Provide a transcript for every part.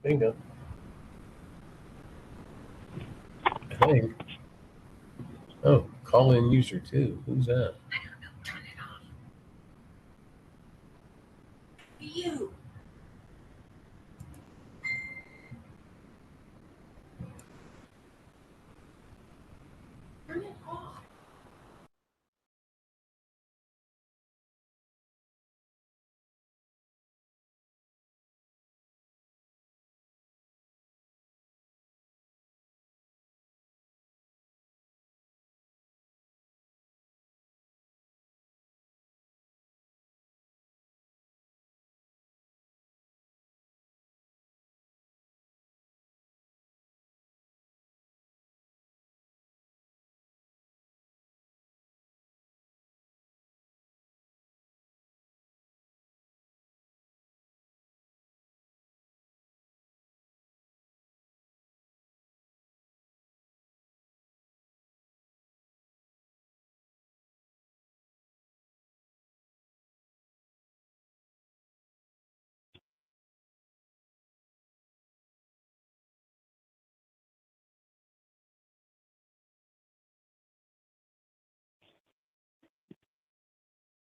Bingo. I think. Oh, call in user too. Who's that? I don't know. Turn it off. You. Turn it off.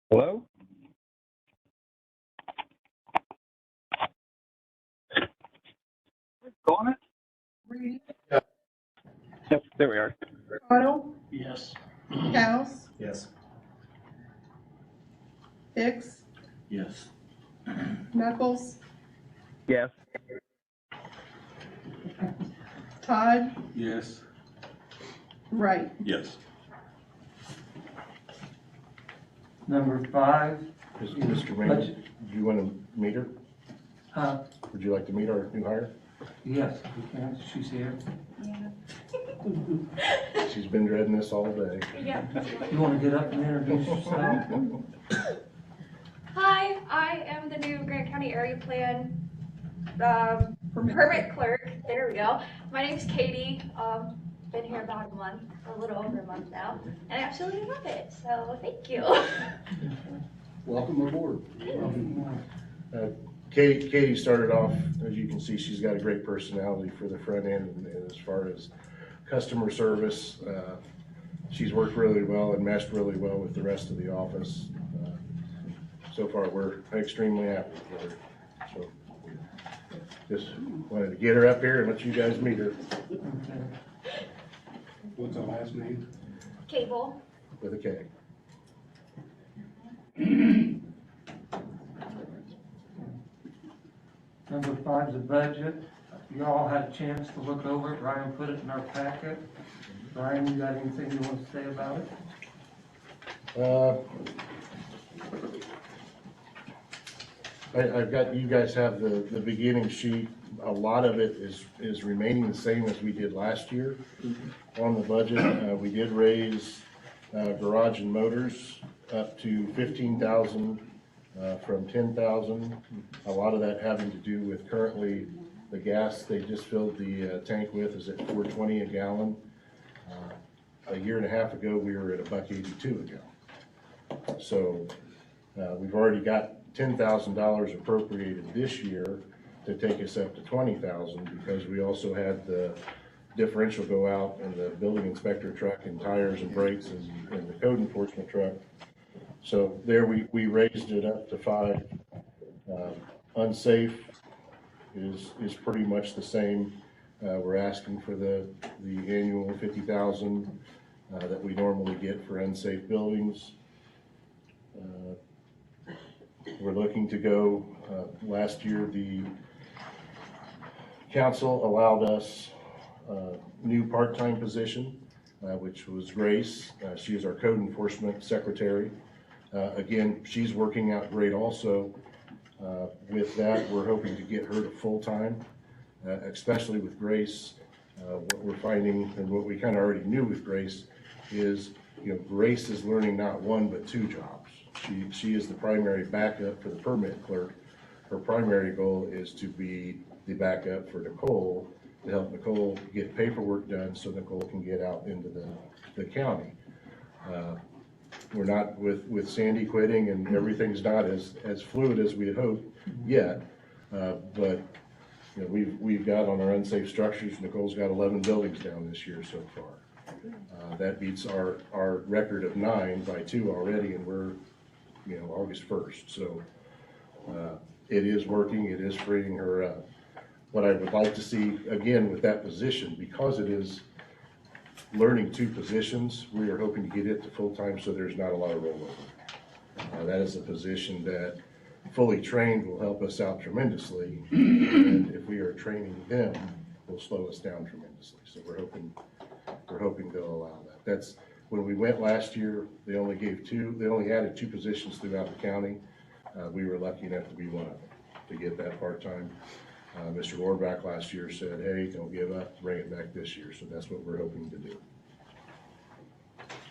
Hello? Going it? Reed, Yep, there we are. Otto, Yes. House, Yes. Hicks, Yes. Knuckles, Yes. Todd, Yes. Wright. Yes. Number 5. Mr. Mayor, do you want to meet her? Would you like to meet our new hire? Yes, we can. She's here. She's been dreading this all day. Yeah. You want to get up and introduce yourself? Hi, I am the new Grant County Area Plan permit clerk. There we go. My name's Katie. Been here about a month, a little over a month now, and I absolutely love it. So thank you. Welcome aboard. Katie started off, as you can see, she's got a great personality for the front end, and as far as customer service, she's worked really well and meshed really well with the rest of the office. So far, we're extremely happy with her. So just wanted to get her up here and let you guys meet her What's our last name? Cable. with a K. Number 5 is the budget. You all had a chance to look over it. Ryan put it in our packet. Ryan, you got anything you want to say about it? I've got, you guys have the beginning sheet. A lot of it is remaining the same as we did last year on the budget. We did raise garage and motors up to 15,000 from 10,000. A lot of that having to do with currently the gas they just filled the tank with is at $4.20 a gallon. A year and a half ago, we were at $1.82 a gallon. So we've already got $10,000 appropriated this year to take us up to 20,000 because we also had the differential go out in the building inspector truck and tires and brakes and the code enforcement truck. So there we raised it up to 5. Unsafe is pretty much the same. We're asking for the annual 50,000 that we normally get for unsafe buildings. We're looking to go, last year the council allowed us a new part-time position, which was Grace. She is our code enforcement secretary. Again, she's working out great also. With that, we're hoping to get her to full-time, especially with Grace. What we're finding and what we kind of already knew with Grace is, Grace is learning not 1 but 2 jobs. She is the primary backup for the permit clerk. Her primary goal is to be the backup for Nicole, to help Nicole get paperwork done so Nicole can get out into the county. We're not with Sandy quitting and everything's not as fluid as we had hoped yet, but you know, we've got on our unsafe structures, Nicole's got 11 buildings down this year so far. That beats our record of 9 by 2 already, and we're, you know, August 1st. So it is working, it is freeing her up. What I would like to see, again, with that position, because it is learning 2 positions, we are hoping to get it to full-time so there's not a lot of rollover. That is a position that fully trained will help us out tremendously, and if we are training them, will slow us down tremendously. So we're hoping they'll allow that. That's when we went last year, they only added 2 positions throughout the county. We were lucky enough to be one of them, to get that part-time. Mr. Rohrback last year said, hey, don't give up, bring it back this year. So that's what we're hoping to do.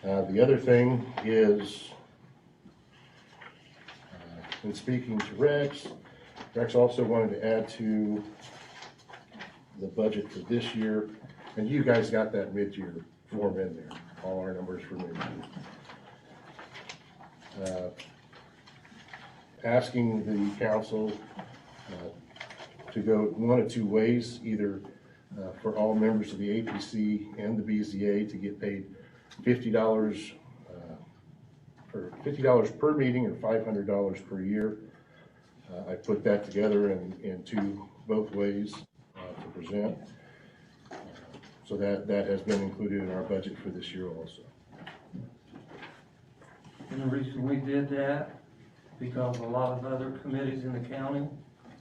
The other thing is, in speaking to Rex also wanted to add to the budget for this year, and you guys got that mid-year form in there, all our numbers for mid-year. Asking the council to go one of 2 ways, either for all members of the APC and the BZA to get paid $50 per meeting or $500 per year. I put that together in 2 both ways to present. So that has been included in our budget for this year also. And the reason we did that, because a lot of other committees in the county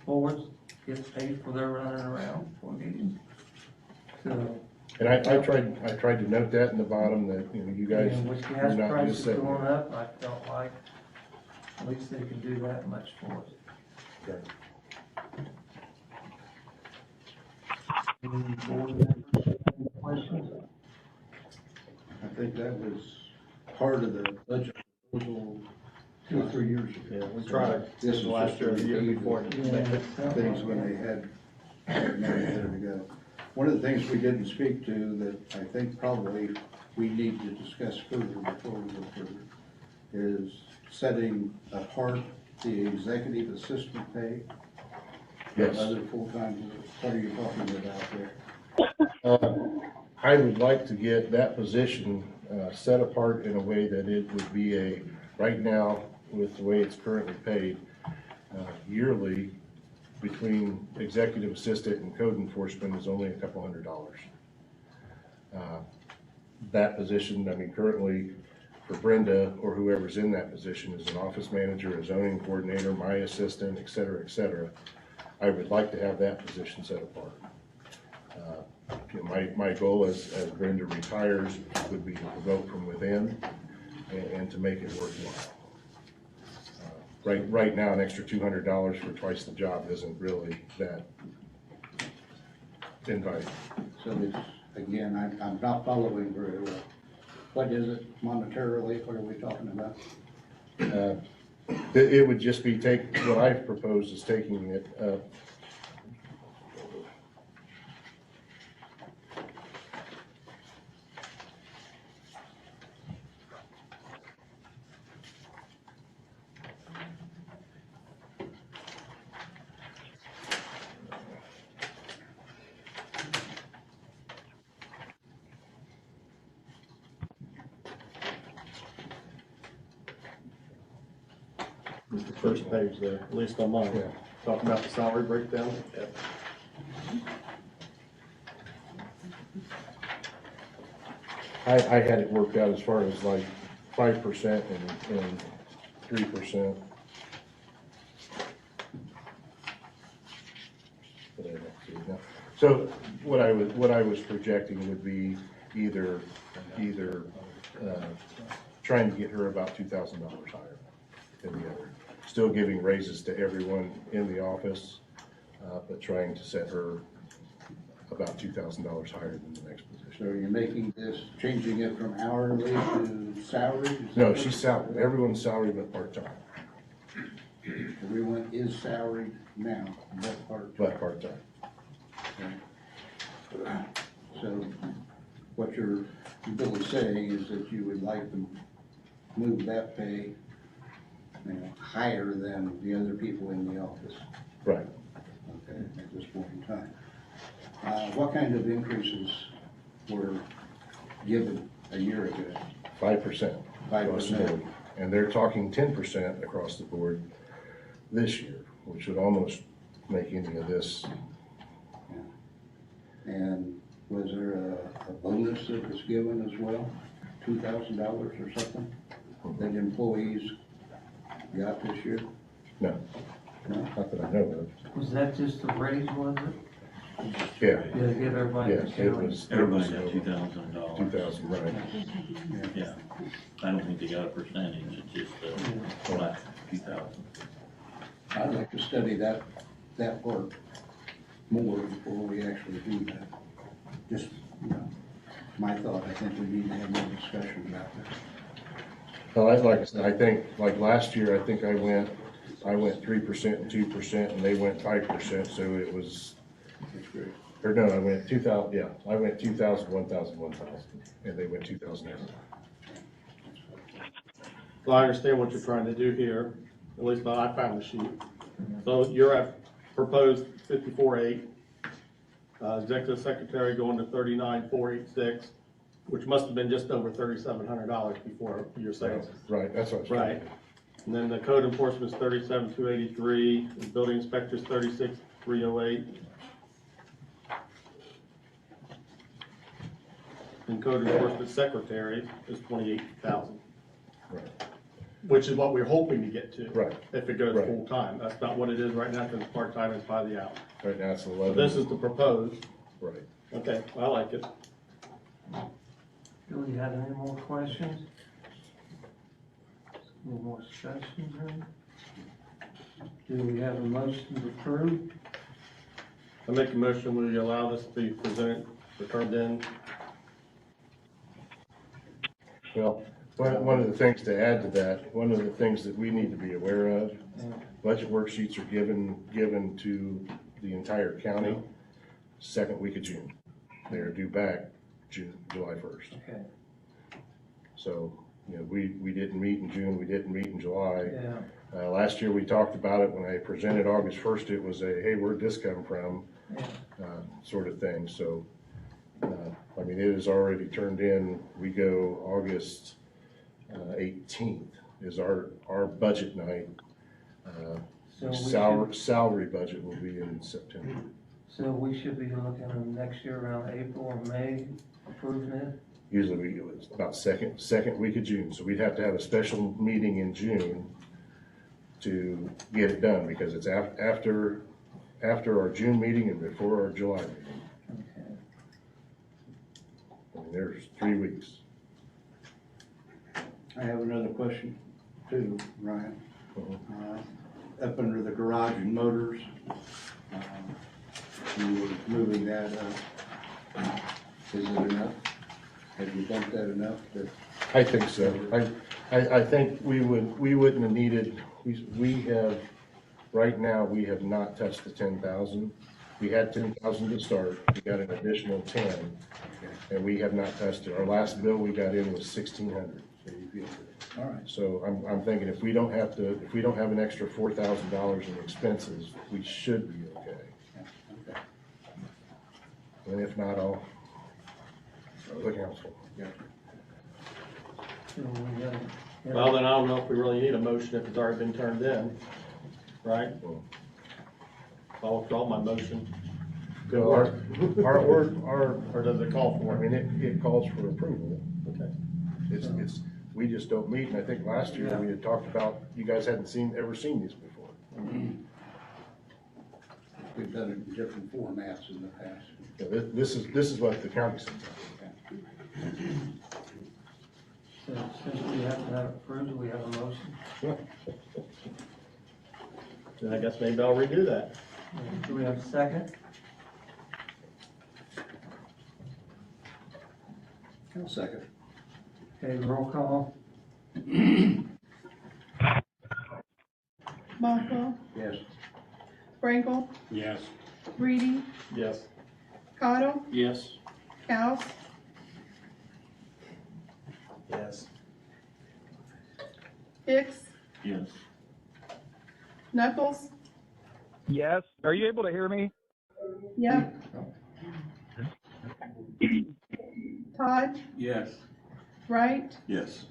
boards gets paid for their running around for meetings. So. And I tried to note that in the bottom that, you know, you guys And with are gas not prices just sitting going there. up, I felt like at least they could do that much for us. Okay. Any board members, any questions? I think that was part of the budget proposal 2 or 3 years ago. Yeah, we tried This is last just year, a the year repeat before. of Things Things when they had to go. One of the things we didn't speak to that I think probably we need to discuss further before we go further is setting apart the executive assistant pay. Yes. Other full-time, what are you talking about there? I would like to get that position set apart in a way that it would be right now, with the way it's currently paid, yearly between executive assistant and code enforcement is only a couple $100. That position, I mean, currently for Brenda or whoever's in that position is an office manager, a zoning coordinator, my assistant, et cetera, et cetera. I would like to have that position set apart. You know, my goal as Brenda retires would be to promote from within and to make it worthwhile. Right now, an extra $200 for twice the job isn't really that inviting. So it's, again, I'm not following very well. What is it monetarily? What are we talking about? It would just be what I've proposed is taking it up. It's the first page there, at least on mine, Yeah. talking about the salary breakdown. I had it worked out as far as like 5% and 3%. But I don't see it now. So what I was projecting would be either trying to get her about $2,000 higher than the other. Still giving raises to everyone in the office, but trying to set her about $2,000 higher than the next position. So you're making this, changing it from hourly to salary? Is that No, what- she's salaried. Everyone's salaried but part-time, Everyone is salaried now, but part. but part-time. So what you're really saying is that you would like to move that pay, higher than the other people in the office. Right. Okay, this point in time. What kind of increases were given a year ago? 5%. 5%. And they're talking 10% across the board this year, which would almost make any of this. And was there a bonus that was given as well? $2,000 or something that employees got this year? No, No? not that I know of. Was that just a raise, was it? Yeah, Yeah, to give everybody yeah, a it chance. was. Everybody got $2,000. 2,000, right. Yeah, I don't think they got a percentage, it's just flat 2,000. I'd like to study that part more before we actually do that. Just, my thought, I think we need to have more discussion about that. Well, like I said, I think, like last year, I think I went 3% and 2%, and they went 5%, so it was, That's great. or no, I went 2,000, yeah, I went 2,000, 1,000, 1,000, and they went 2,000. Well, I understand what you're trying to do here, at least I found the sheet. So you're at proposed 54.8, executive secretary going to 39,486, which must have been just over $3,700 before your sales. Right, that's what I was trying Right. to do. And then the code enforcement is 37,283, the building inspector is 36,308. And code enforcement secretary is 28,000. Right. Which is what we're hoping to get to. Right. If it goes Right. full-time. That's not what it is right now, because it's part-time, it's by the hour. Right now it's So 11. this is the proposed. Right. Okay, I like it. Do we have any more questions? Any more discussion, then? Do we have a motion to approve? I make a motion, we allow this to be presented, returned in. Well, one of the things to add to that, one of the things that we need to be aware of, budget worksheets are given to the entire county second week of June. They are due back July 1st. Okay, So, we didn't meet in June, we didn't meet in July. yeah, Last year, we talked about it, when I presented August 1st, it was a, hey, where'd this come from, yeah. sort of thing, so, it is already turned in, we go August 18th is our budget night. So we Salary budget will be in September. So we should be looking at next year around April or May, approving it? Usually it's about second week of June, so we'd have to have a special meeting in June to get it done, because it's after our June meeting and before our July meeting. Okay. There's 3 weeks. I have another question too, Ryan. Up under the garage and motors, you were moving that up. Is it enough? Have you bumped that enough to? I think so. I think we wouldn't have needed, we have, right now, we have not touched the 10,000. We had 10,000 to start, we got an additional 10, and we have not touched it. Our last bill we got in was 1,600. All right. So I'm thinking if we don't have an extra $4,000 in expenses, we should be okay. Okay. And if not, I'll the council. So we got- Well, then I don't know if we really need a motion if it's already been turned in, right? I'll withdraw my motion. Good work. Our Or does it call for it? it calls for approval. Okay. It's, we just don't meet, and I think last year we had talked about, you guys hadn't ever seen these before. We've done it in different formats in the past. Yeah, this is what the county sends out. So since we have to have it approved, do we have a motion? Then I guess maybe I'll redo that. Do we have a second? I'll second. Okay, roll call. Bothwell, Yes. Frankel, Yes. Reedy, Yes. Cottle, Yes. House, Yes. Hicks, Yes. Knuckles, Yes. Are you able to hear me? Yep. Todd, Yes. Wright, Yes.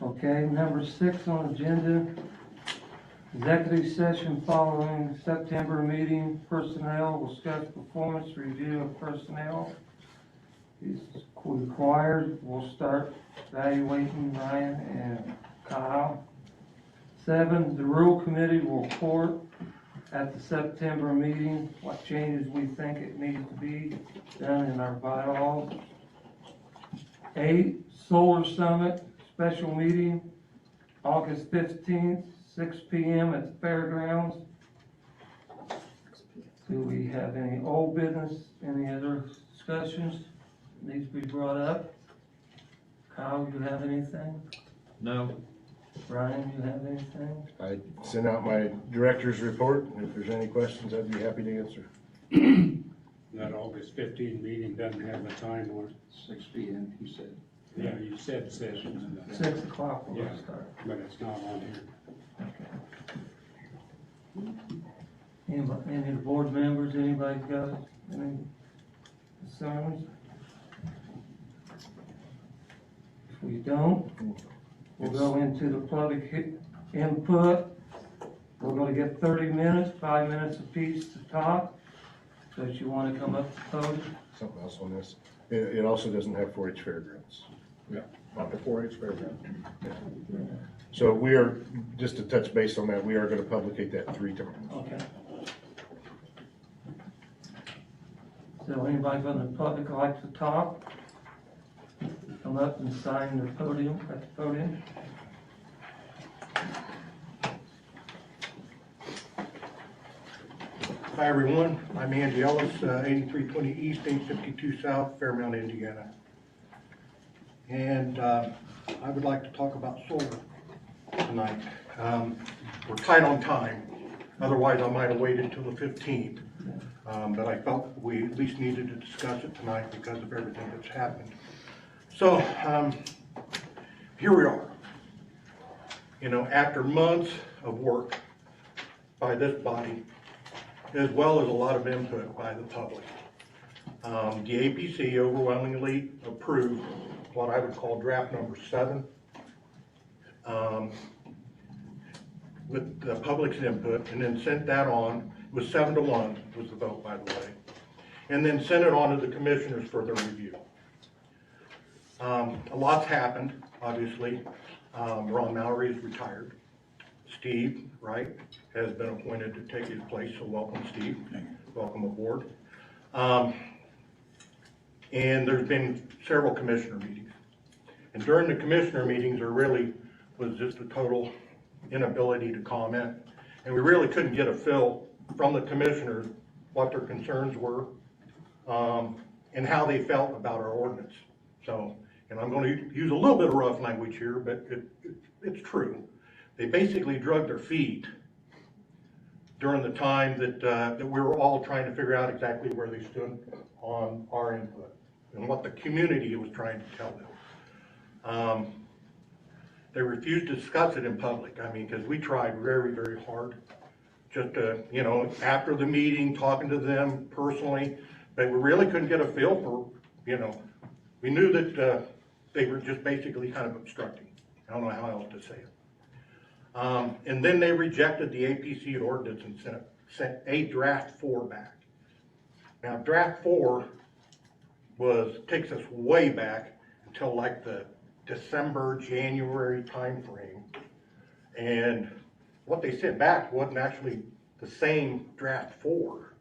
Okay, number 6 on agenda, executive session following September meeting, personnel will discuss performance review of personnel. Is required, we'll start evaluating Ryan and Kyle. 7, the rural committee will report at the September meeting what changes we think it needs to be done in our bylaws. 8, solar summit, special meeting, August 15th, 6 p.m. at the fairgrounds. Do we have any old business, any other discussions that needs to be brought up? Kyle, you have anything? No. Brian, you have anything? I sent out my director's report, and if there's any questions, I'd be happy to answer. That August 15 meeting doesn't have a time on it. 6 p.m., he said. Yeah, you said 6. 6 o'clock we'll Yeah. start. But it's not on here. Anybody, any of the board members, anybody got any concerns? If we don't, we'll go into the public input. We're gonna get 30 minutes, 5 minutes apiece to talk. So if you wanna come up to the podium, Something else on this. It also doesn't have 4-H fairgrounds. Yeah, not the 4-H fairground. So we are, just to touch base on that, we are gonna publicate that 3 times. okay. So anybody from the public like to talk? Come up and sign the podium, at the podium. Hi, everyone. I'm Andy Ellis, 8320 East, 852 South, Fairmount, Indiana. And I would like to talk about solar tonight. We're tight on time. Otherwise, I might have waited till the 15th. But I felt we at least needed to discuss it tonight because of everything that's happened. So here we are. You know, after months of work by this body, as well as a lot of input by the public. The APC overwhelmingly approved what I would call draft number 7. With the public's input, and then sent that on, it was 7-1 was the vote, by the way, and then sent it on to the commissioners for their review. A lot's happened, obviously. Ron Mallory is retired. Steve Wright has been appointed to take his place, so welcome, Steve. Welcome aboard. And there's been several commissioner meetings. And during the commissioner meetings, there really was just a total inability to comment. And we really couldn't get a feel from the commissioners what their concerns were and how they felt about our ordinance. So, and I'm going to use a little bit of rough language here, but it's true. They basically drug their feet during the time that we were all trying to figure out exactly where they stood on our input and what the community was trying to tell them. They refused to discuss it in public. I mean, because we tried very, very hard just to, you know, after the meeting, talking to them personally, but we really couldn't get a feel for, you know, we knew that they were just basically kind of obstructing. I don't know how else to say it. And then they rejected the APC ordinance and sent a draft 4 back. Now, draft 4 takes us way back until like the December, January timeframe. And what they sent back wasn't actually the same draft 4.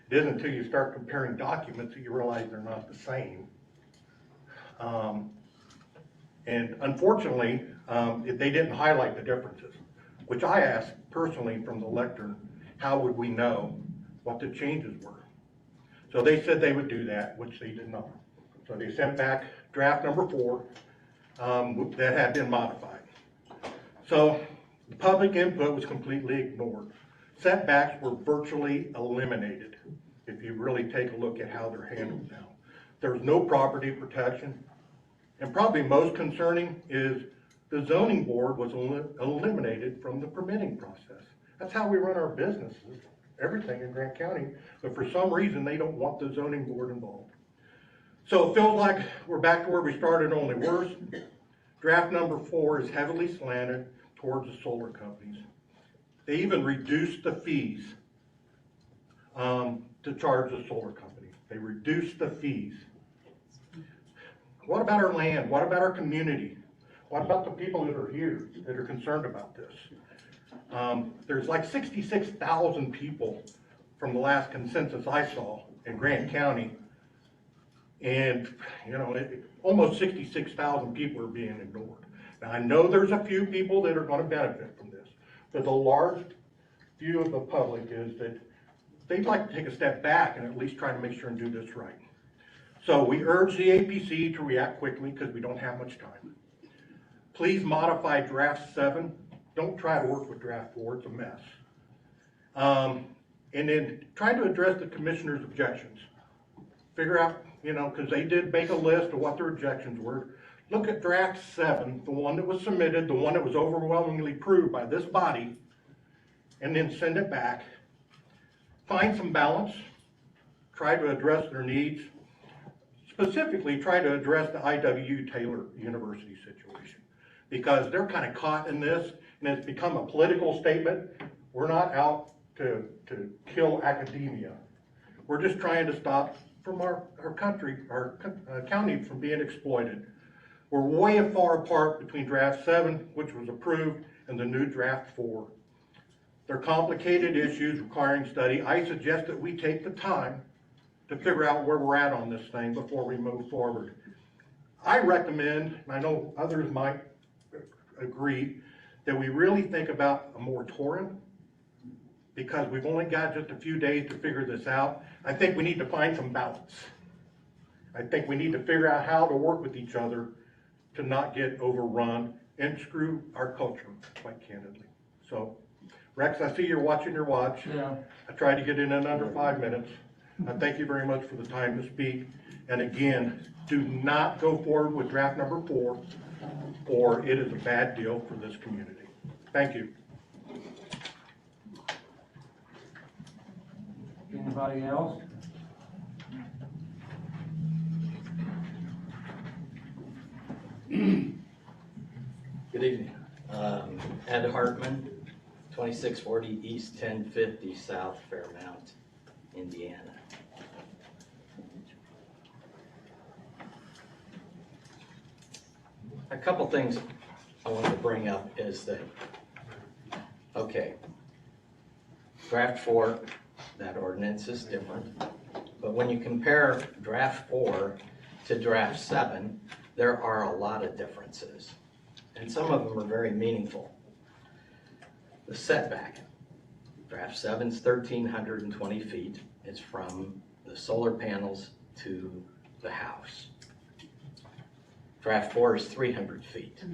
It isn't until you start comparing documents that you realize they're not the same. And unfortunately, they didn't highlight the differences, which I asked personally from the lectern, how would we know what the changes were? So they said they would do that, which they did not. So they sent back draft number 4 that had been modified. So the public input was completely ignored. Setbacks were virtually eliminated if you really take a look at how they're handled now. There's no property protection. And probably most concerning is the zoning board was eliminated from the permitting process. That's how we run our businesses, everything in Grant County, but for some reason, they don't want the zoning board involved. So it feels like we're back to where we started, only worse. Draft number 4 is heavily slanted towards the solar companies. They even reduced the fees to charge the solar company. They reduced the fees. What about our land? What about our community? What about the people that are here that are concerned about this? There's like 66,000 people from the last consensus I saw in Grant County. And, you know, almost 66,000 people are being ignored. Now, I know there's a few people that are going to benefit from this, but the large view of the public is that they'd like to take a step back and at least try to make sure and do this right. So we urge the APC to react quickly because we don't have much time. Please modify draft 7. Don't try to work with draft 4, it's a mess. And then try to address the commissioner's objections. Figure out, you know, because they did make a list of what their objections were. Look at draft 7, the one that was submitted, the one that was overwhelmingly approved by this body, and then send it back. Find some balance, try to address their needs. Specifically, try to address the IW Taylor University situation, because they're kind of caught in this, and it's become a political statement. We're not out to kill academia. We're just trying to stop from our country, our county from being exploited. We're way far apart between draft 7, which was approved, and the new draft 4. They're complicated issues requiring study. I suggest that we take the time to figure out where we're at on this thing before we move forward. I recommend, and I know others might agree, that we really think about a moratorium, because we've only got just a few days to figure this out. I think we need to find some balance. I think we need to figure out how to work with each other to not get overrun and screw our culture, quite candidly. So, Rex, I see you're watching your watch. Yeah. I tried to get in under 5 minutes. I thank you very much for the time to speak. And again, do not go forward with draft number 4, or it is a bad deal for this community. Thank you. Anybody else? Good evening. Ed Hartman, 2640 East 1050 South Fairmount, Indiana. A couple things I want to bring up is that, okay, draft 4, that ordinance is different, but when you compare draft 4 to draft 7, there are a lot of differences, and some of them are very meaningful. The setback, draft 7 is 1,320 feet. It's from the solar panels to the house. Draft 4 is 300 feet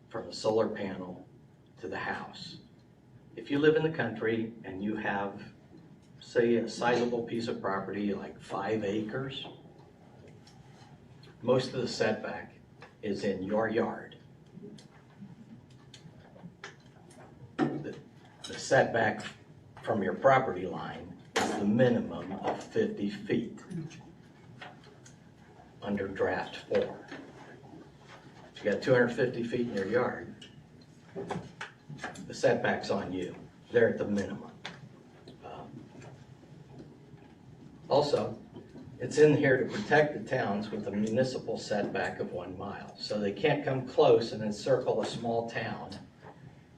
from the solar panel to the house. If you live in the country and you have, say, a sizable piece of property like 5 acres, most of the setback is in your yard. The setback from your property line is the minimum of 50 feet under draft 4. If you got 250 feet in your yard, the setback's on you. They're at the minimum. Also, it's in here to protect the towns with a municipal setback of 1 mile. So they can't come close and encircle a small town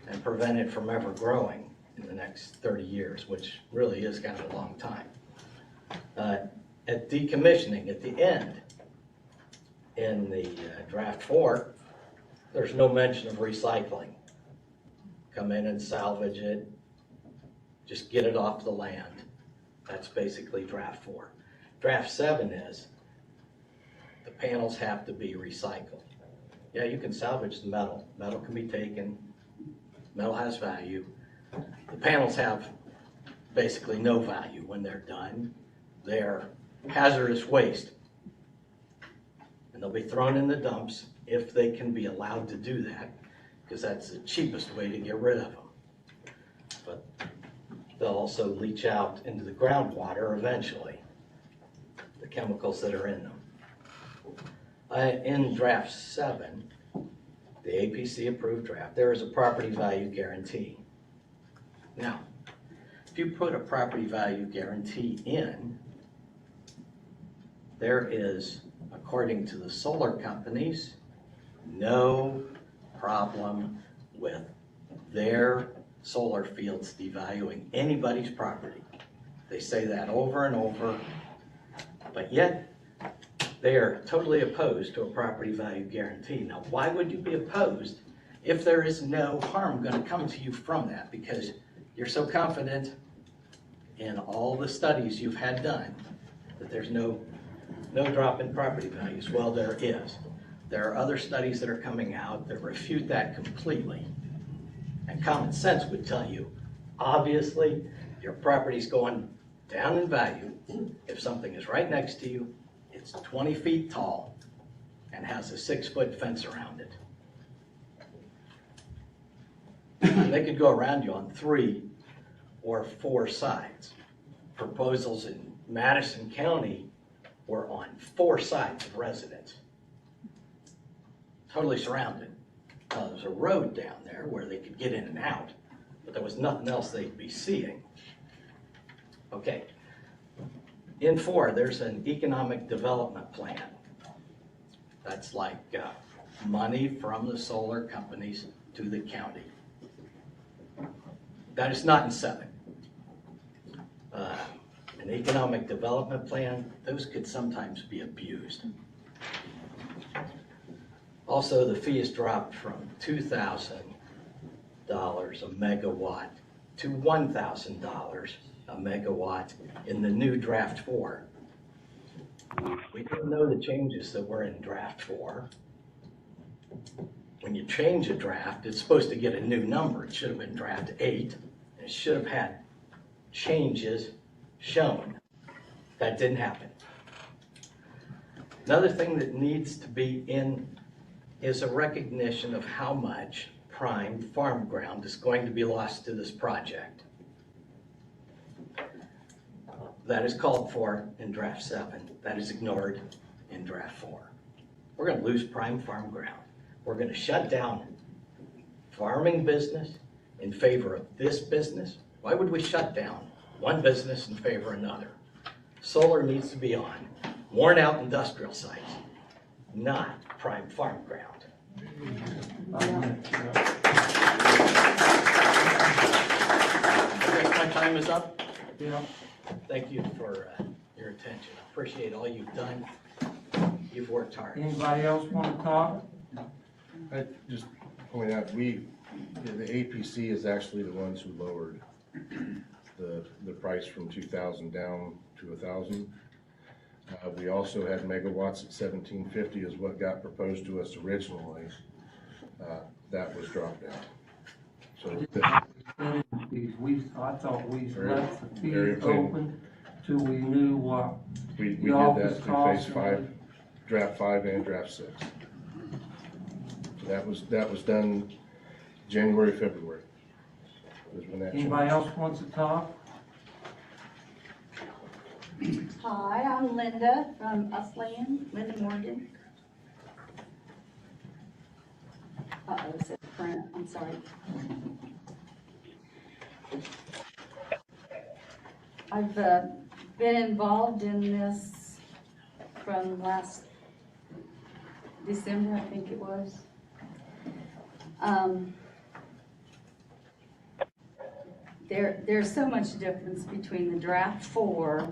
and prevent it from ever growing in the next 30 years, which really is kind of a long time. At decommissioning, at the end, in the draft 4, there's no mention of recycling. Come in and salvage it, just get it off the land. That's basically draft 4. Draft 7 is the panels have to be recycled. Yeah, you can salvage the metal. Metal can be taken. Metal has value. The panels have basically no value when they're done. They're hazardous waste. And they'll be thrown in the dumps if they can be allowed to do that, because that's the cheapest way to get rid of them. But they'll also leach out into the groundwater eventually, the chemicals that are in them. In draft 7, the APC approved draft, there is a property value guarantee. Now, if you put a property value guarantee in, there is, according to the solar companies, no problem with their solar fields devaluing anybody's property. They say that over and over, but yet they are totally opposed to a property value guarantee. Now, why would you be opposed if there is no harm going to come to you from that? Because you're so confident in all the studies you've had done that there's no drop in property values. Well, there is. There are other studies that are coming out that refute that completely. And common sense would tell you, obviously, your property's going down in value if something is right next to you, it's 20 feet tall, and has a 6-foot fence around it. And they could go around you on 3 or 4 sides. Proposals in Madison County were on 4 sides of residents, totally surrounded. There's a road down there where they could get in and out, but there was nothing else they'd be seeing. Okay. In 4, there's an economic development plan. That's like money from the solar companies to the county. That is not in 7. An economic development plan, those could sometimes be abused. Also, the fee is dropped from $2,000 a megawatt to $1,000 a megawatt in the new draft 4. We didn't know the changes that were in draft 4. When you change a draft, it's supposed to get a new number. It should have been draft 8. It should have had changes shown. That didn't happen. Another thing that needs to be in is a recognition of how much prime farm ground is going to be lost to this project. That is called for in draft 7. That is ignored in draft 4. We're going to lose prime farm ground. We're going to shut down farming business in favor of this business. Why would we shut down one business in favor of another? Solar needs to be on worn out industrial sites, not prime farm ground. I guess my time is up. Yeah. Thank you for your attention. I appreciate all you've done. You've worked hard. Anybody else want to talk? I just point out, the APC is actually the ones who lowered the price from 2,000 down to 1,000. We also had megawatts at 1,750 is what got proposed to us originally. That was dropped down. So I thought we left the very fees clean. open till we knew what we the did office that through costs. phase 5, draft 5 and draft 6. So that was done January, February. Was when that changed. Anybody else wants to talk? Hi, I'm Linda from Usland, Linda Morgan. Uh-oh, it says print, I'm sorry. I've been involved in this from last December, I think it was. There's so much difference between the draft 4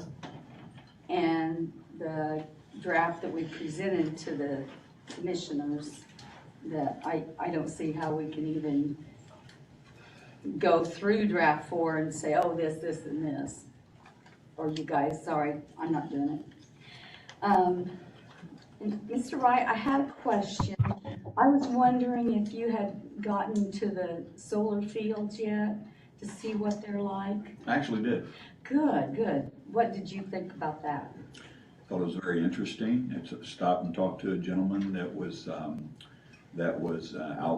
and the draft that we presented to the commissioners that I don't see how we can even go through draft 4 and say, oh, this, and this. Or you guys, sorry, I'm not doing it. Mr. Wright, I had a question. I was wondering if you had gotten to the solar fields yet to see what they're like. I actually did. Good. What did you think about that? thought it was very interesting. I stopped and talked to a gentleman that was out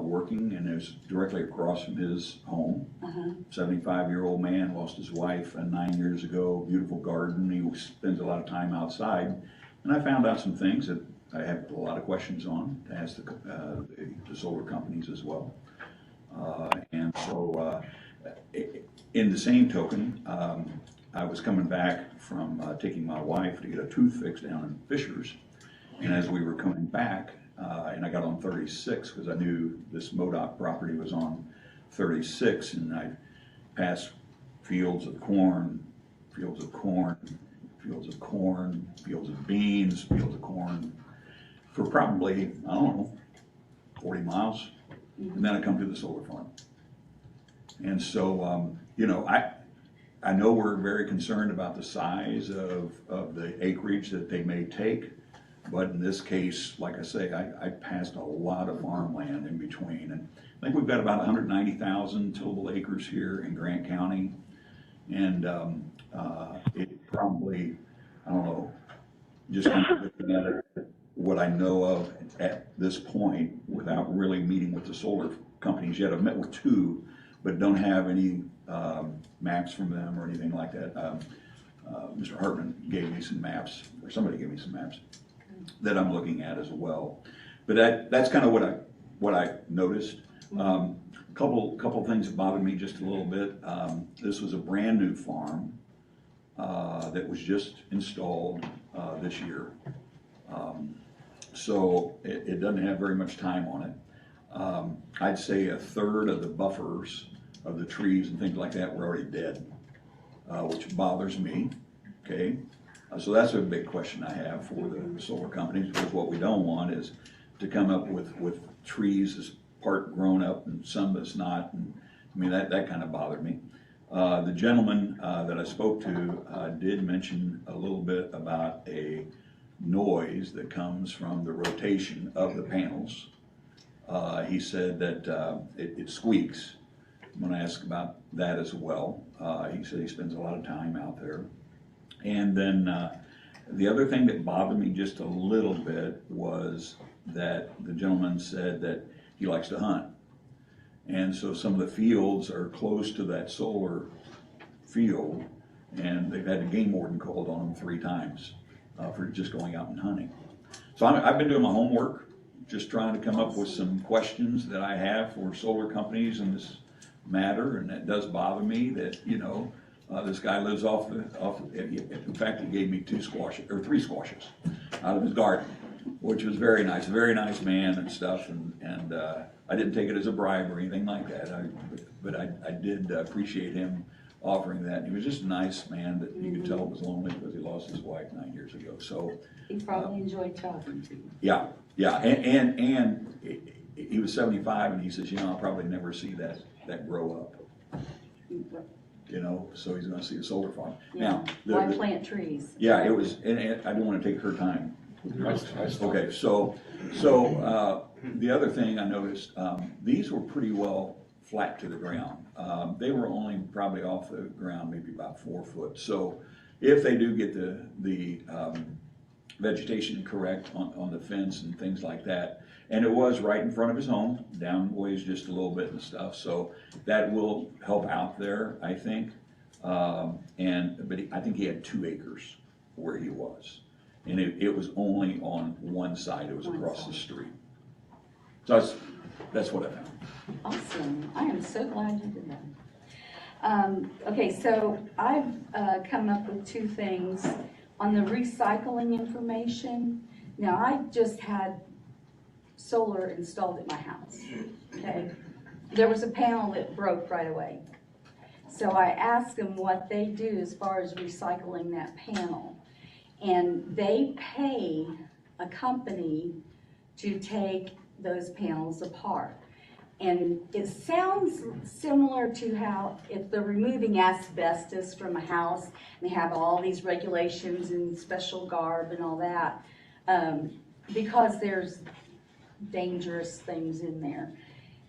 working, and it was directly across from his home. 75-year-old man, lost his wife 9 years ago, beautiful garden. He spends a lot of time outside. And I found out some things that I have a lot of questions on to ask the solar companies as well. And so in the same token, I was coming back from taking my wife to get a tooth fixed down in Fishers. And as we were coming back, and I got on 36 because I knew this MoDOT property was on 36, and I passed fields of corn, fields of corn, fields of corn, fields of beans, fields of corn, for probably, I don't know, 40 miles. And then I come to the solar farm. And so, you know, I know we're very concerned about the size of the acreage that they may take, but in this case, like I say, I passed a lot of farmland in between. And I think we've got about 190,000 tillable acres here in Grant County. And it probably, I don't know, just kind of looking at it, what I know of at this point, without really meeting with the solar companies yet. I've met with two, but don't have any maps from them or anything like that. Mr. Hartman gave me some maps, or somebody gave me some maps that I'm looking at as well. But that's kind of what I noticed. Couple things that bothered me just a little bit. This was a brand new farm that was just installed this year. So it doesn't have very much time on it. I'd say a third of the buffers of the trees and things like that were already dead, which bothers me, okay? So that's a big question I have for the solar companies, because what we don't want is to come up with trees that's part grown up and some that's not. And I mean, that kind of bothered me. The gentleman that I spoke to did mention a little bit about a noise that comes from the rotation of the panels. He said that it squeaks. When I asked about that as well, he said he spends a lot of time out there. And then the other thing that bothered me just a little bit was that the gentleman said that he likes to hunt. And so some of the fields are close to that solar field, and they've had a game warden called on them 3 times for just going out and hunting. So I've been doing my homework, just trying to come up with some questions that I have for solar companies in this matter, and it does bother me that, you know, this guy lives in fact, he gave me 3 squashes out of his garden, which was very nice man and stuff, and I didn't take it as a bribe or anything like that, but I did appreciate him offering that. He was just a nice man that you could tell was lonely because he lost his wife 9 years ago. So He probably enjoyed talking to you. yeah, and he was 75, and he says, you know, I'll probably never see that grow up. You know, so he's going to see a solar farm. Yeah. Now, Why plant trees? yeah, it was, and I didn't want to take her time. Okay, so the other thing I noticed, these were pretty well flat to the ground. They were only probably off the ground maybe about 4 foot. So if they do get the vegetation correct on the fence and things like that, and it was right in front of his home, down ways just a little bit and stuff, so that will help out there, I think. But I think he had 2 acres where he was, and it was only on one side. It was across the street. So that's what I found. Awesome. I am so glad you did that. Okay, so I've come up with 2 things on the recycling information. Now, I just had solar installed at my house, okay? There was a panel that broke right away. So I asked them what they do as far as recycling that panel. And they pay a company to take those panels apart. And it sounds similar to how if they're removing asbestos from a house, and they have all these regulations and special garb and all that, because there's dangerous things in there.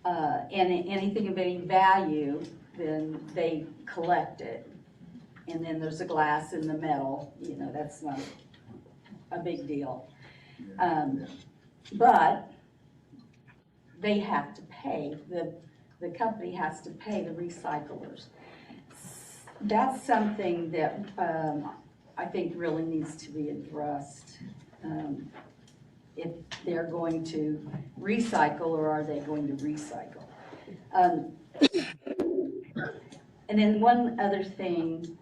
And anything of any value, then they collect it. And then there's the glass and the metal, you know, that's not a big deal. But they have to pay, the company has to pay the recyclers. That's something that I think really needs to be addressed. If they're going to recycle, or are they going to recycle? And then one other thing,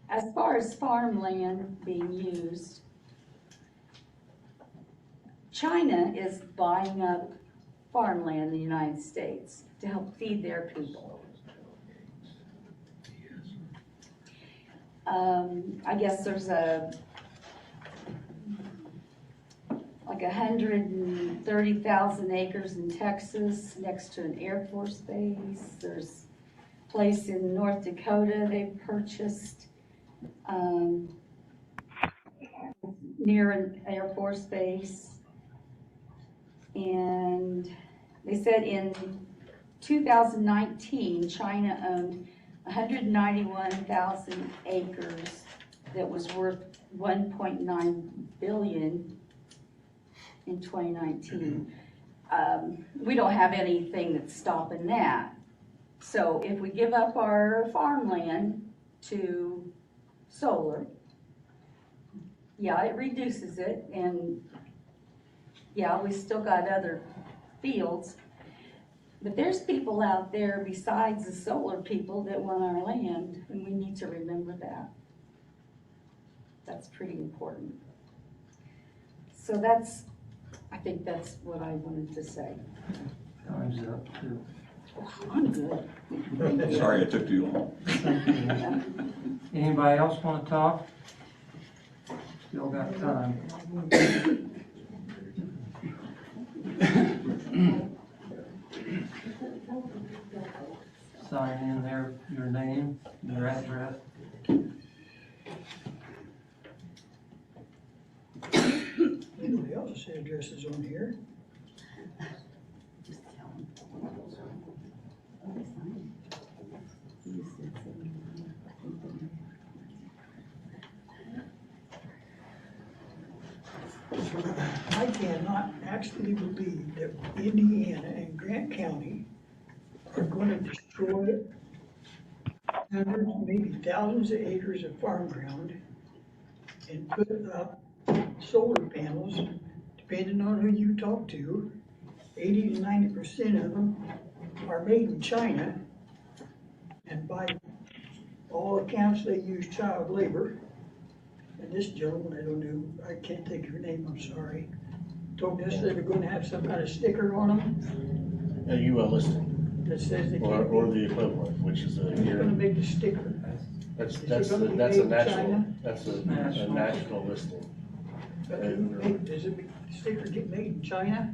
as far as farmland being used, China is buying up farmland in the United States to help feed their people. I guess there's like 130,000 acres in Texas next to an Air Force base. There's a place in North Dakota they purchased near an Air Force base. And they said in 2019, China owned 191,000 acres that was worth $1.9 billion in 2019. We don't have anything that's stopping that. So if we give up our farmland to solar, yeah, it reduces it, and yeah, we still got other fields. But there's people out there besides the solar people that want our land, and we need to remember that. That's pretty important. So I think that's what I wanted to say. Time's up, too. I'm good. Sorry it took too long. Anybody else want to talk? Still got time. Sign in there, your name, your address. Anybody else's address is on here? I cannot actually believe that Indiana and Grant County are going to destroy hundreds, maybe thousands of acres of farm ground and put up solar panels, depending on who you talk to, 80 to 90% of them are made in China, and by all accounts, they use child labor. And this gentleman, I don't know, I can't think of her name, I'm sorry, told us they were gonna have some kind of sticker on them A UL listing, that says they or can't be. the equivalent, which is a Who's gonna make the sticker? that's Is it that's gonna a be that's a made in national China? that's a national listing. But does the sticker get made in China?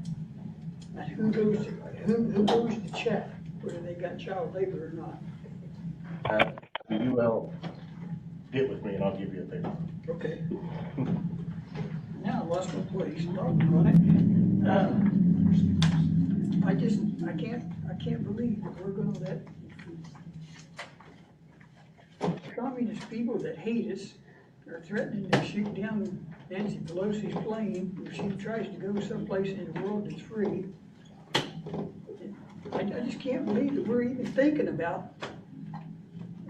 And who goes to check whether they got child labor or not? The UL, get with me and I'll give you a paper. Okay. Now I lost my place talking on it. I can't believe that we're gonna let communist people that hate us are threatening to shoot down Nancy Pelosi's plane if she tries to go someplace in the world that's free. I just can't believe that we're even thinking about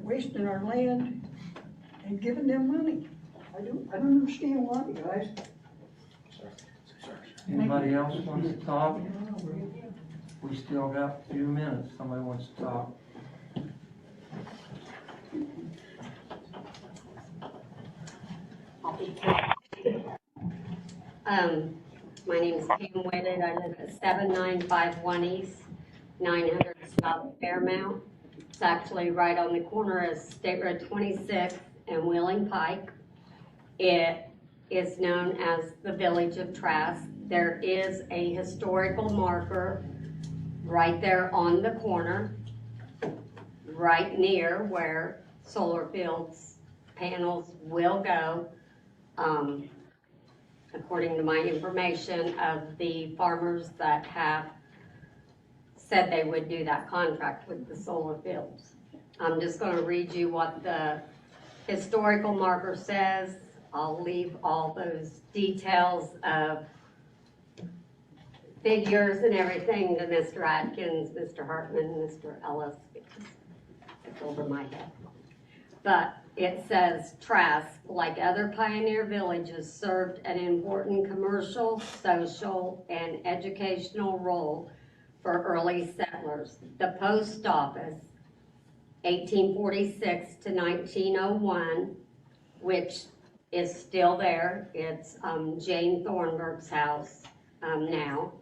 wasting our land and giving them money. I don't understand why, guys. Anybody else wants to talk? We still got a few minutes. Somebody wants to talk. I'll be my name is Pam Whitted. I live at 7951 East, 900 South Fairmount. It's actually right on the corner of State Road 26 and Wheeling Pike. It is known as the Village of Trask. There is a historical marker right there on the corner, right near where solar fields panels will go. According to my information of the farmers that have said they would do that contract with the solar fields. I'm just going to read you what the historical marker says. I'll leave all those details of figures and everything to Mr. Atkins, Mr. Hartman, Mr. Ellis, because it's over my head. But it says Trask, like other pioneer villages, served an important commercial, social, and educational role for early settlers. The post office, 1846 to 1901, which is still there. It's Jane Thornburg's house now,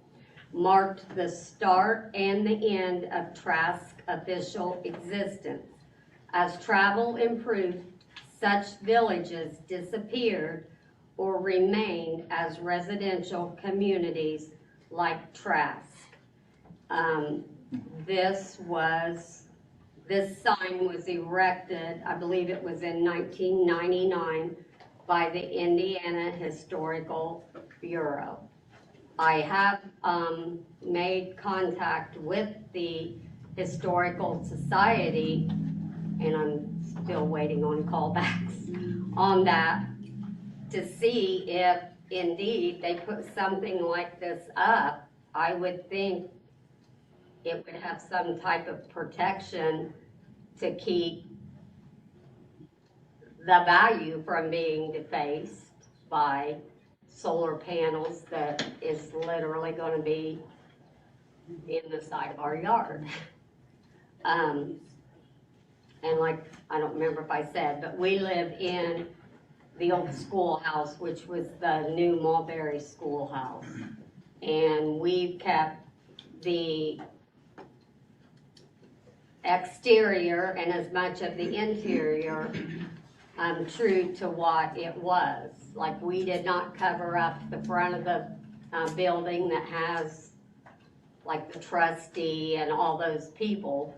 marked the start and the end of Trask's official existence. As travel improved, such villages disappeared or remained as residential communities like Trask. This sign was erected, I believe it was in 1999, by the Indiana Historical Bureau. I have made contact with the Historical Society, and I'm still waiting on callbacks on that, to see if indeed they put something like this up. I would think it would have some type of protection to keep the value from being defaced by solar panels that is literally going to be in the side of our yard. And like, I don't remember if I said, but we live in the old schoolhouse, which was the new Mulberry Schoolhouse. And we've kept the exterior and as much of the interior true to what it was. Like, we did not cover up the front of the building that has like the trustee and all those people.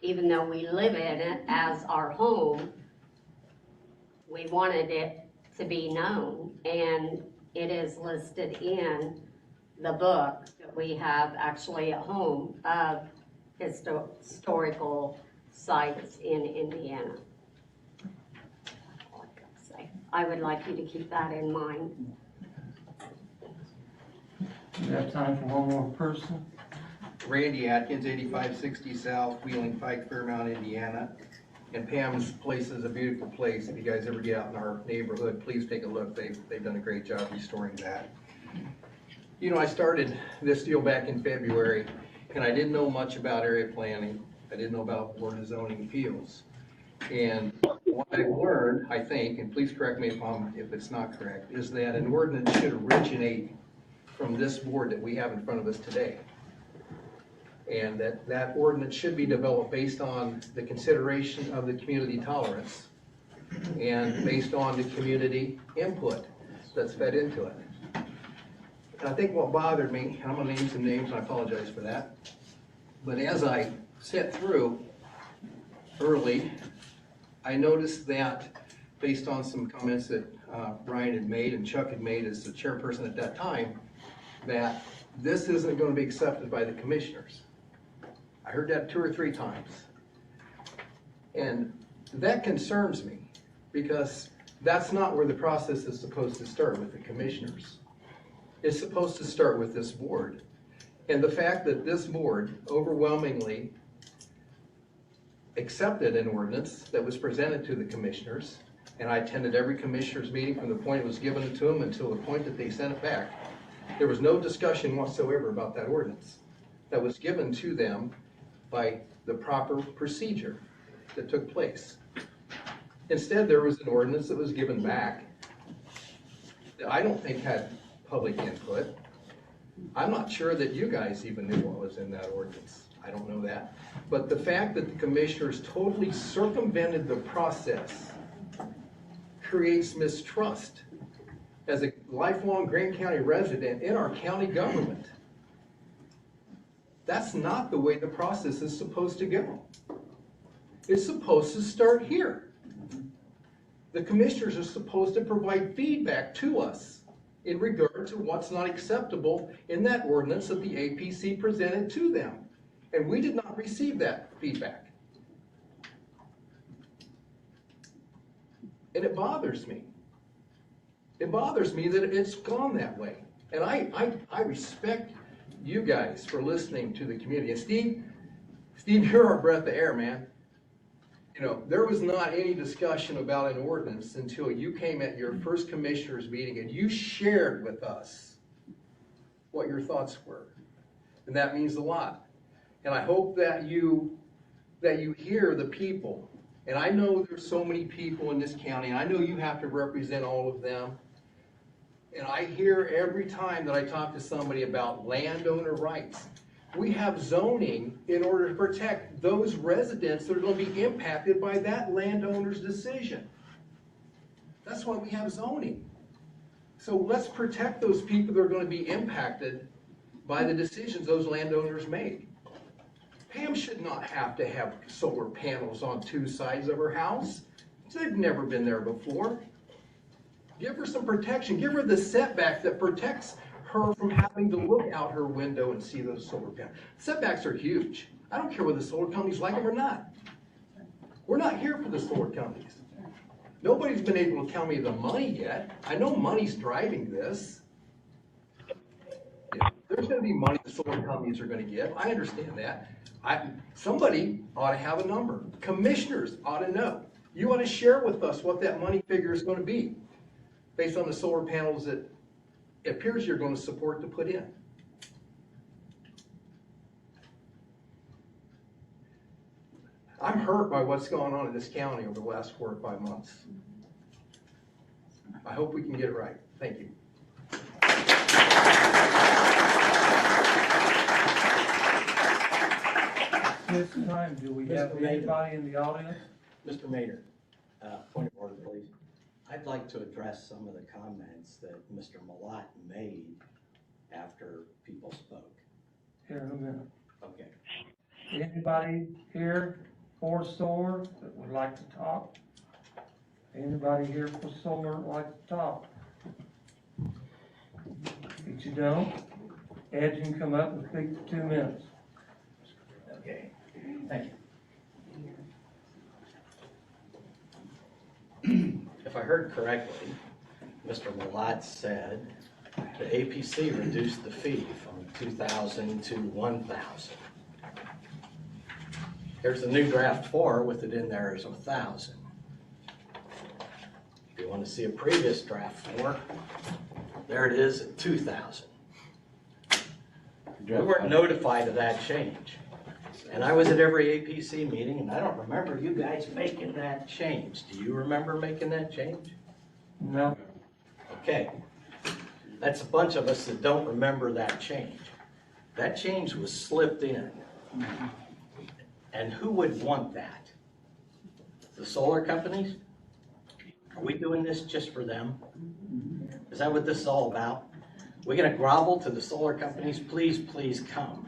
Even though we live in it as our home, we wanted it to be known, and it is listed in the book that we have actually at home of historical sites in Indiana. All I gotta say. I would like you to keep that in mind. We have time for one more person. Randy Atkins, 8560 South, Wheeling Pike, Fairmount, Indiana. And Pam's place is a beautiful place. If you guys ever get out in our neighborhood, please take a look. They've done a great job restoring that. You know, I started this deal back in February, and I didn't know much about area planning. I didn't know about board of zoning appeals. And what I've learned, I think, and please correct me if it's not correct, is that an ordinance should originate from this board that we have in front of us today. And that ordinance should be developed based on the consideration of the community tolerance and based on the community input that's fed into it. And I think what bothered me, and I'm gonna name some names, and I apologize for that, but as I sit through early, I noticed that based on some comments that Brian had made and Chuck had made as the chairperson at that time, that this isn't gonna be accepted by the commissioners. I heard that 2 or 3 times. And that concerns me because that's not where the process is supposed to start with the commissioners. It's supposed to start with this board. And the fact that this board overwhelmingly accepted an ordinance that was presented to the commissioners, and I attended every commissioner's meeting from the point it was given to them until the point that they sent it back. There was no discussion whatsoever about that ordinance that was given to them by the proper procedure that took place. Instead, there was an ordinance that was given back that I don't think had public input. I'm not sure that you guys even knew what was in that ordinance. I don't know that. But the fact that the commissioners totally circumvented the process creates mistrust as a lifelong Grant County resident in our county government. That's not the way the process is supposed to go. It's supposed to start here. The commissioners are supposed to provide feedback to us in regard to what's not acceptable in that ordinance that the APC presented to them. And we did not receive that feedback. And it bothers me. It bothers me that it's gone that way. And I respect you guys for listening to the community. And Steve, you're our breath of air, man. You know, there was not any discussion about an ordinance until you came at your first commissioners meeting and you shared with us what your thoughts were. And that means a lot. And I hope that you hear the people. And I know there's so many people in this county, and I know you have to represent all of them. And I hear every time that I talk to somebody about landowner rights. We have zoning in order to protect those residents that are going to be impacted by that landowner's decision. That's why we have zoning. So let's protect those people that are going to be impacted by the decisions those landowners make. Pam should not have to have solar panels on two sides of her house. They've never been there before. Give her some protection. Give her the setback that protects her from having to look out her window and see those solar panels. Setbacks are huge. I don't care whether the solar companies like them or not. We're not here for the solar companies. Nobody's been able to tell me the money yet. I know money's driving this. Yeah, there's going to be money the solar companies are going to get. I understand that. Somebody ought to have a number. Commissioners ought to know. You ought to share with us what that money figure is going to be based on the solar panels that it appears you're going to support to put in. I'm hurt by what's going on in this county over the last 4 or 5 months. I hope we can get it right. Thank you. This time, do we have anybody in the audience? Mr. Mayor, point of order, please. I'd like to address some of the comments that Mr. Malat made after people spoke. Here in a minute. Okay. Anybody here for solar that would like to talk? Anybody here for solar that would like to talk? If you don't, Ed, you can come up and speak for 2 minutes. Okay, thank you. If I heard correctly, Mr. Malat said the APC reduced the fee from $2,000 to $1,000. Here's the new draft 4 with it in there as $1,000. If you want to see a previous draft 4, there it is at $2,000. We weren't notified of that change. And I was at every APC meeting, and I don't remember you guys making that change. Do you remember making that change? No. Okay. That's a bunch of us that don't remember that change. That change was slipped in. And who would want that? The solar companies? Are we doing this just for them? Is that what this is all about? We're going to grovel to the solar companies? Please, please come.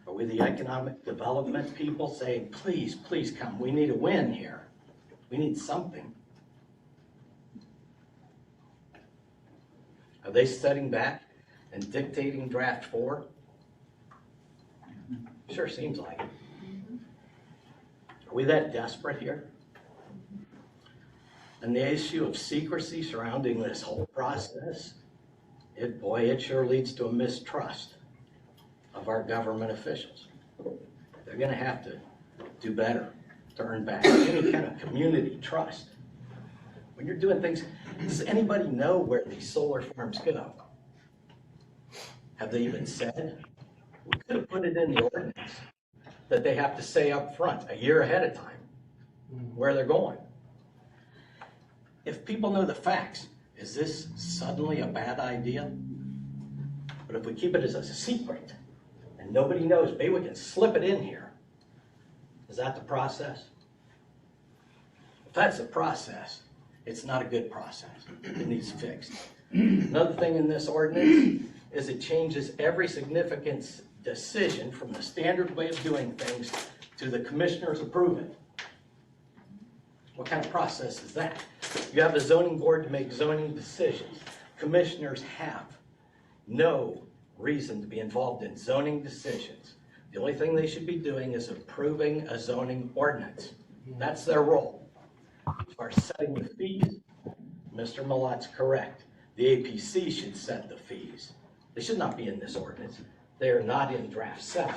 Are we the economic development people saying, please, please come. We need a win here. We need something. Are they sitting back and dictating draft 4? Sure seems like it. Are we that desperate here? And the issue of secrecy surrounding this whole process, it sure leads to a mistrust of our government officials. They're going to have to do better to earn back any kind of community trust. When you're doing things, does anybody know where these solar farms go? Have they even said? We could have put it in the ordinance that they have to say up front, a year ahead of time, where they're going. If people know the facts, is this suddenly a bad idea? But if we keep it as a secret and nobody knows, maybe we can slip it in here. Is that the process? If that's the process, it's not a good process. It needs fixed. Another thing in this ordinance is it changes every significant decision from the standard way of doing things to the commissioners approve it. What kind of process is that? You have the zoning board to make zoning decisions. Commissioners have no reason to be involved in zoning decisions. The only thing they should be doing is approving a zoning ordinance. That's their role. As far as setting the fees, Mr. Malat's correct. The APC should set the fees. They should not be in this ordinance. They are not in draft 7.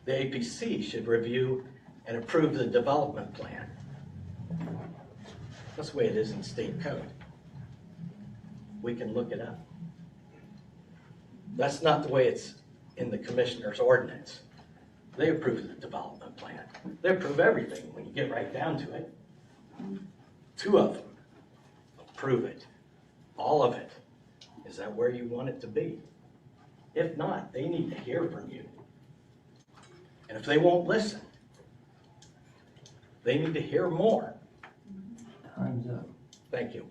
The APC should review and approve the development plan. That's the way it is in state code. We can look it up. That's not the way it's in the commissioner's ordinance. They approve the development plan. They approve everything when you get right down to it. 2 of them approve it. All of it. Is that where you want it to be? If not, they need to hear from you. And if they won't listen, they need to hear more. Time's up. Thank you.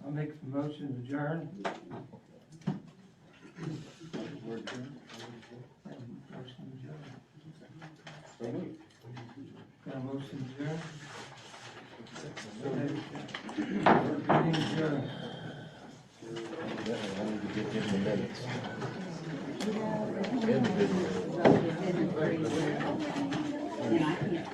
I'll make the motion to adjourn. Got a motion to adjourn? Meeting adjourned. Yeah,